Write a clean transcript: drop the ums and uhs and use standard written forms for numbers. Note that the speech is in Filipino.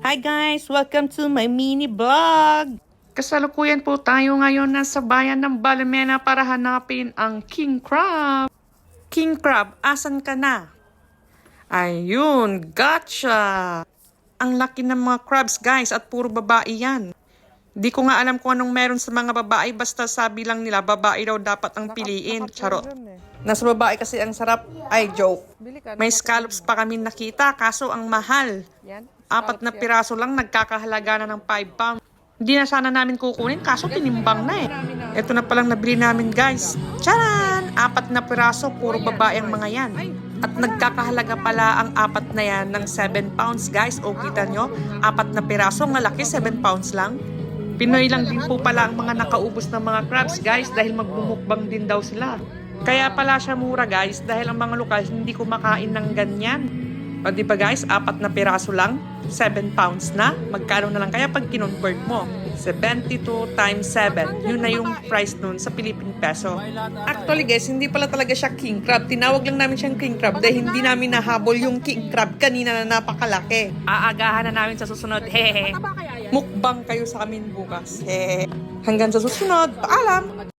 Hi guys! Welcome to my mini vlog! Kasalukuyan po tayo ngayon nasa bayan ng Balimena para hanapin ang king crab. King crab, asan ka na? Ayun, gotcha! Ang laki ng mga crabs guys at puro babae yan. Di ko nga alam kung anong meron sa mga babae basta sabi lang nila babae daw dapat ang piliin. Charot. Nasa babae kasi ang sarap. Ay, joke. May scallops pa kami nakita kaso ang mahal. 4 na piraso lang nagkakahalaga na ng 5 pounds. Hindi na sana namin kukunin kaso tinimbang na eh. Ito na palang nabili namin guys. Charan! 4 na piraso, puro babae ang mga yan. At nagkakahalaga pala ang 4 na yan ng 7 pounds guys. O kita nyo, 4 na piraso, ang laki 7 pounds lang. Pinoy lang din po pala ang mga nakaubos ng mga crabs guys dahil magbumukbang din daw sila. Kaya pala siya mura guys dahil ang mga lokal hindi kumakain ng ganyan. O diba guys, 4 na piraso lang, 7 pounds na. Magkano na lang kaya pag kinonvert mo? 72 times 7. Yun na yung price nun sa Philippine peso. Actually guys, hindi pala talaga siya king crab. Tinawag lang namin siyang king crab dahil hindi namin nahabol yung king crab kanina na napakalaki. Aagahan na namin sa susunod. Hehe. Mukbang kayo sa amin bukas. Hehe. Hanggang sa susunod. Paalam!